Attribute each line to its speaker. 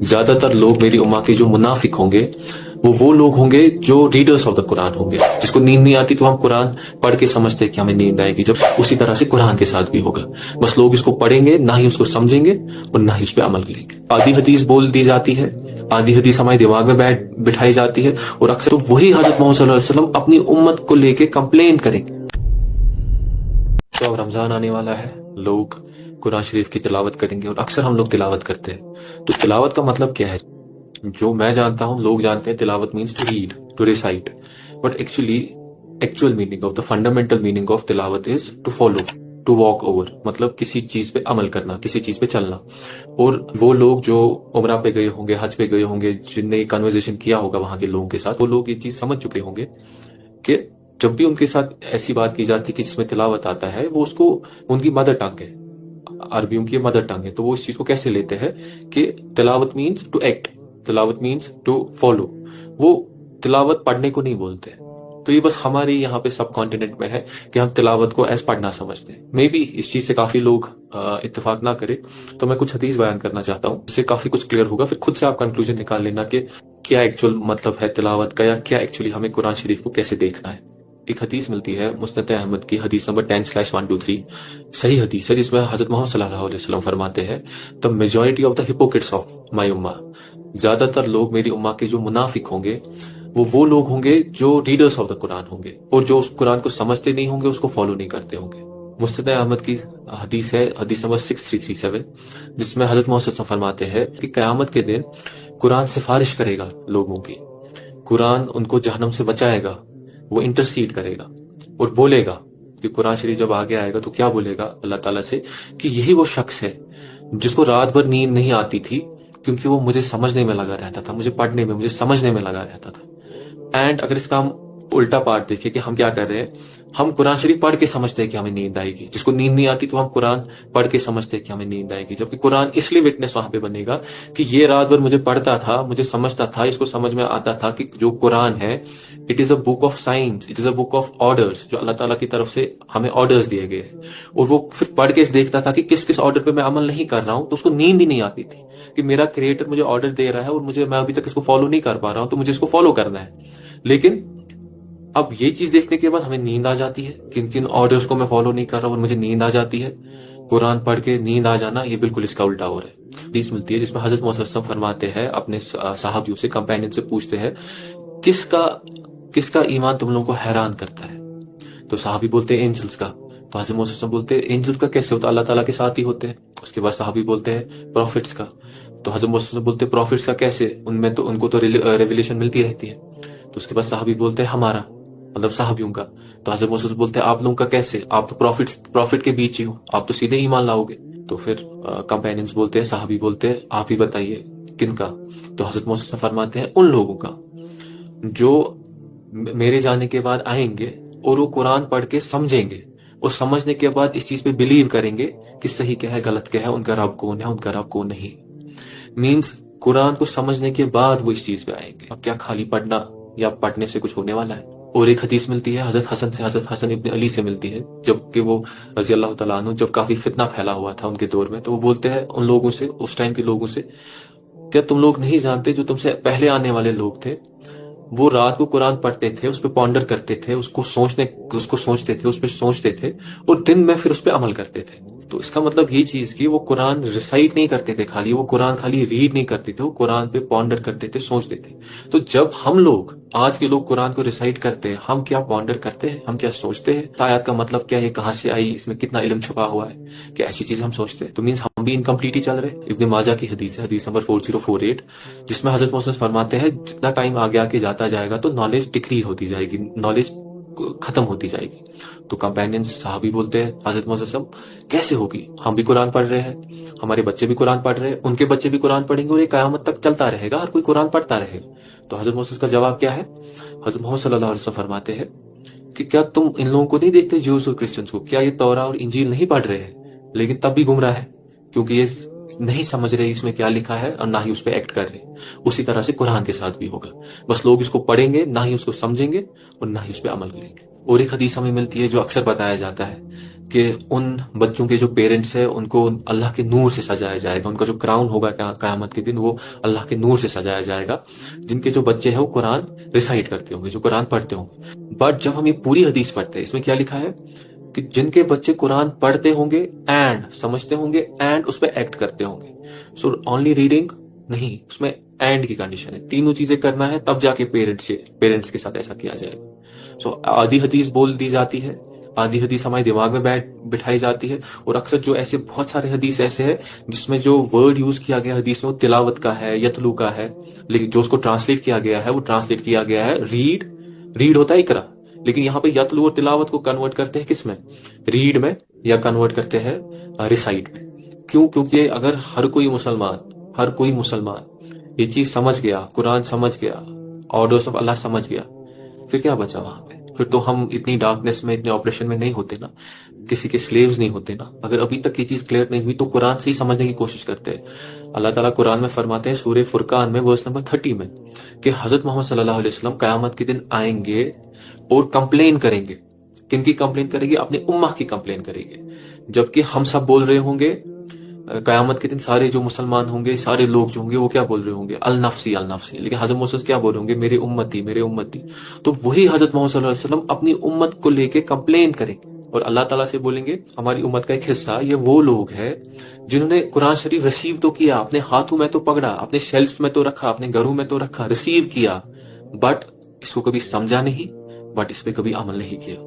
Speaker 1: ज्यादा तर लोग मेरी उम्मा के जो मुनाफिक होंगे वो लोग होंगे जो रीडर्स ऑफ द कुरान होंगे, जिसको नींद नहीं आती तो हम कुरान पढ़ के समझते हैं कि हमें नींद आएगी, जब उसी तरह से कुरान के साथ भी होगा। बस लोग इसको पढ़ेंगे, ना ही उसको समझेंगे और ना ही उस पर अमल करेंगे। आधी हदीस बोल दी जाती है, आधी हदीस हमारे दिमाग में बिठाई जाती है, और अक्सर तो वही हजरत मोहम्मद सल्लल्लाहु अलैहि वसल्लम अपनी उम्मत को लेके कंप्लेन करेंगे। तो अब रमजान आने वाला है, लोग कुरान शरीफ की तिलावत करेंगे, और अक्सर हम लोग तिलावत करते हैं। तो तिलावत का मतलब क्या है? जो मैं जानता हूं, लोग जानते हैं तिलावत means to read, to recite, but actual meaning of the fundamental meaning of तिलावत is to follow, to walk over, मतलब किसी चीज पे अमल करना, किसी चीज पे चलना। और वो लोग जो उमरा पे गए होंगे, हज पे गए होंगे, जिनने कन्वर्सेशन किया होगा वहां के लोगों के साथ, वो लोग ये चीज समझ चुके होंगे कि जब भी उनके साथ ऐसी बात की जाती है कि जिसमें तिलावत आता है, वो उसको, उनकी मदर टंग है, अरबियों की मदर टंग है, तो वो इस चीज को कैसे लेते हैं कि तिलावत मीन्स टू एक्ट, तिलावत मीन्स टू फॉलो। वो तिलावत पढ़ने को नहीं बोलते। तो ये बस हमारे यहाँ पे सब कॉन्टिनेंट में है कि हम तिलावत को एज पढ़ना समझते हैं। मे बी इस चीज से काफी लोग इत्तेफाक ना करे, तो मैं कुछ हदीस बयान करना चाहता हूँ, इससे काफी कुछ क्लियर होगा। फिर खुद से आप कंक्लूजन निकाल लेना कि क्या एक्चुअल मतलब है तिलावत का, या क्या एक्चुअली हमें कुरान शरीफ को कैसे देखना है। एक हदीस मिलती है मुस्नद अहमद की, हदीस नंबर 10/123, सही हदीस है, जिसमें हजरत मोहम्मद सल्लल्लाहु अलैहि वसल्लम फरमाते हैं, the majority of the hypocrites of my उम्मा, ज्यादातर लोग मेरी उम्मा के जो मुनाफिक होंगे वो लोग होंगे जो रीडर्स ऑफ द कुरान होंगे, और जो उस कुरान को समझते नहीं होंगे, उसको फॉलो नहीं करते होंगे। मुस्नद अहमद की हदीस है, हदीस नंबर 6337, जिसमें हजरत मोहम्मद सल्लल्लाहु अलैहि वसल्लम फरमाते हैं कि कयामत के दिन कुरान सिफारिश करेगा लोगों की, कुरान उनको जहन्नम से बचाएगा, वो इंटरसीड करेगा और बोलेगा कि कुरान शरीफ जब आगे आएगा तो क्या बोलेगा अल्लाह ताला से कि यही वो शख्स है जिसको रात भर नींद नहीं आती थी, क्योंकि वो मुझे समझने में लगा रहता था, मुझे पढ़ने में, मुझे समझने में लगा रहता था। एंड अगर इसका हम उल्टा पार्ट देखें कि हम क्या कर रहे हैं, हम कुरान शरीफ पढ़ के समझते हैं कि हमें नींद आएगी, जिसको नींद नहीं आती तो हम कुरान पढ़ के समझते हैं कि हमें नींद आएगी, जबकि कुरान इसलिए विटनेस वहां पे बनेगा कि ये रात भर मुझे पढ़ता था, मुझे समझता था, इसको समझ में आता था कि जो कुरान है it is a book of science, it is a book of orders, जो अल्लाह ताला की तरफ से हमें ऑर्डर्स दिए गए हैं। और वो फिर पढ़ के देखता था कि किस किस ऑर्डर पे मैं अमल नहीं कर रहा हूं, तो उसको नींद ही नहीं आती थी कि मेरा क्रिएटर मुझे ऑर्डर दे रहा है और मैं अभी तक इसको फॉलो नहीं कर पा रहा हूं, तो मुझे इसको फॉलो करना है। लेकिन अब ये चीज देखने के बाद हमें नींद आ जाती है, किन किन ऑर्डर्स को मैं फॉलो नहीं कर रहा हूं और मुझे नींद आ जाती है। कुरान पढ़ के नींद आ जाना, ये बिल्कुल इसका उल्टा हो रहा है। हदीस मिलती है जिसमें हजरत मोहम्मद सल्लल्लाहु अलैहि वसल्लम फरमाते हैं, अपने साहबियों से, कंपेनियन से पूछते हैं, किसका किसका ईमान तुम लोगों को हैरान करता है? तो साहबी बोलते हैं एंजल्स का। तो हजरत मोहम्मद सल्लल्लाहु अलैहि वसल्लम बोलते हैं एंजल्स का कैसे होता? अल्लाह ताला के साथ ही होते हैं। उसके बाद साहबी बोलते हैं प्रॉफिट्स का। तो हजरत मोहम्मद सल्लल्लाहु अलैहि वसल्लम बोलते हैं प्रॉफिट्स का कैसे? उनमें तो उनको तो रेवलेशन मिलती रहती है। तो उसके बाद साहबी बोलते हैं हमारा, मतलब साहबियों का। तो हजरत मोहम्मद बोलते हैं आप लोगों का कैसे? आप तो प्रॉफिट के बीच ही हो, आप तो सीधे ईमान लाओगे। तो फिर कंपेनियंस बोलते हैं, साहबी बोलते हैं आप ही बताइए किनका? तो हजरत मोहम्मद फरमाते हैं उन लोगों का जो मेरे जाने के बाद आएंगे और वो कुरान पढ़ के समझेंगे, और समझने के बाद इस चीज पे बिलीव करेंगे कि सही क्या है, गलत क्या है, उनका रब कौन है, उनका रब कौन नहीं। मीन्स कुरान को समझने के बाद वो इस चीज पे आएंगे। अब क्या खाली पढ़ना या पढ़ने से कुछ होने वाला है? और एक हदीस मिलती है हजरत हसन से, हजरत हसन इब्न अली से मिलती है, जबकि वो रजी अल्लाह तआला अन्हु, जब काफी फितना फैला हुआ था उनके दौर में, तो वो बोलते हैं उन लोगों से, उस टाइम के लोगों से, क्या तुम लोग नहीं जानते जो तुमसे पहले आने वाले लोग थे, वो रात को कुरान पढ़ते थे, उस पर पॉन्डर करते थे, उसको सोचते थे, उस पर सोचते थे, और दिन में फिर उस पर अमल करते थे। तो इसका मतलब ये चीज कि वो कुरान रिसाइट नहीं करते थे खाली, वो कुरान खाली रीड नहीं करते थे, वो कुरान पे पॉन्डर करते थे, सोचते थे। तो जब हम लोग, आज के लोग कुरान को रिसाइट करते हैं, हम क्या पॉन्डर करते हैं, हम क्या सोचते हैं, आयत का मतलब क्या है, कहां से आई, इसमें कितना इल्म छुपा हुआ है, क्या ऐसी चीज हम सोचते हैं? तो मीन्स हम भी इनकम्प्लीट ही चल रहे हैं। इब्न माजा की हदीस है, हदीस नंबर 4048, जिसमें हजरत मोहम्मद फरमाते हैं जितना टाइम आगे आके जाता जाएगा तो नॉलेज डिक्रीज होती जाएगी, नॉलेज खत्म होती जाएगी। तो कंपेनियंस साहबी बोलते हैं हजरत मोहम्मद कैसे होगी? हम भी कुरान पढ़ रहे हैं, हमारे बच्चे भी कुरान पढ़ रहे हैं, उनके बच्चे भी कुरान पढ़ेंगे, और ये कयामत तक चलता रहेगा, हर कोई कुरान पढ़ता रहेगा। तो हजरत मोहम्मद का जवाब क्या है? हजरत मोहम्मद सल्लल्लाहु अलैहि वसल्लम फरमाते हैं कि क्या तुम इन लोगों को नहीं देखते, ज्यूस और क्रिश्चियंस को? क्या ये तौरा और इंजील नहीं पढ़ रहे हैं, लेकिन तब भी गुमराह है, क्योंकि ये नहीं समझ रहे इसमें क्या लिखा है और ना ही उस पर एक्ट कर रहे। उसी तरह से कुरान के साथ भी होगा, बस लोग इसको पढ़ेंगे, ना ही उसको समझेंगे और ना ही उस पर अमल करेंगे। اور ایک حدیث ہمیں ملتی ہے جو اکثر بتایا جاتا ہے کہ ان بچوں کے جو پیرنٹس ہیں ان کو اللہ کے نور سے سجایا جائے گا، ان کا جو کراؤن ہوگا قیامت کے دن وہ اللہ کے نور سے سجایا جائے گا، جن کے جو بچے ہیں وہ قرآن ریسائٹ کرتے ہوں گے، جو قرآن پڑھتے ہوں گے۔ بٹ جب ہم یہ پوری حدیث پڑھتے ہیں، اس میں کیا لکھا ہے کہ جن کے بچے قرآن پڑھتے ہوں گے اینڈ سمجھتے ہوں گے اینڈ اس پہ ایکٹ کرتے ہوں گے۔ سو اونلی ریڈنگ نہیں، اس میں اینڈ کی کنڈیشن ہے، تینوں چیزیں کرنا ہے تب جا کے پیرنٹس کے ساتھ ایسا کیا جائے گا۔ سو آدھی حدیث بول دی جاتی ہے، آدھی حدیث ہمارے دماغ میں بٹھائی جاتی ہے، اور اکثر جو ایسے بہت سارے حدیث ایسے ہیں جس میں جو ورڈ یوز کیا گیا حدیث میں وہ تلاوت کا ہے، یتلو کا ہے، لیکن جو اس کو ٹرانسلیٹ کیا گیا ہے وہ ٹرانسلیٹ کیا گیا ہے ریڈ ہوتا ہے اقرا، لیکن یہاں پہ یتلو اور تلاوت کو کنورٹ کرتے ہیں کس میں؟ ریڈ میں، یا کنورٹ کرتے ہیں ریسائٹ میں۔ کیوں؟ کیونکہ اگر ہر کوئی مسلمان یہ چیز سمجھ گیا، قرآن سمجھ گیا، آرڈرز آف اللہ سمجھ گیا، پھر کیا بچا وہاں پہ؟ پھر تو ہم اتنی ڈارکنیس میں، اتنے آپریشن میں نہیں ہوتے نا، کسی کے سلیوز نہیں ہوتے نا۔ اگر ابھی تک یہ چیز کلیئر نہیں ہوئی تو قرآن سے ہی سمجھنے کی کوشش کرتے ہیں۔ اللہ تعالیٰ قرآن میں فرماتے ہیں سورہ فرقان میں ورس نمبر 30 میں کہ حضرت محمد صلی اللہ علیہ وسلم قیامت کے دن آئیں گے اور کمپلین کریں گے۔ کن کی کمپلین کریں گے؟ اپنی امہ کی کمپلین کریں گے، جبکہ ہم سب بول رہے ہوں گے قیامت کے دن، سارے جو مسلمان ہوں گے، سارے لوگ جو ہوں گے وہ کیا بول رہے ہوں گے؟ النفسی النفسی، لیکن حضرت محمد کیا بول رہے ہوں گے؟ میرے امتی۔ تو وہی حضرت محمد صلی اللہ علیہ وسلم اپنی امت کو لے کے کمپلین کریں گے اور اللہ تعالیٰ سے بولیں گے ہماری امت کا ایک حصہ یہ وہ لوگ ہیں جنہوں نے قرآن شریف ریسیو تو کیا، اپنے ہاتھوں میں تو پکڑا، اپنے شیلف میں تو رکھا، اپنے گھروں میں تو رکھا، ریسیو کیا، بٹ اس کو کبھی سمجھا نہیں، بٹ اس پہ کبھی عمل نہیں کیا۔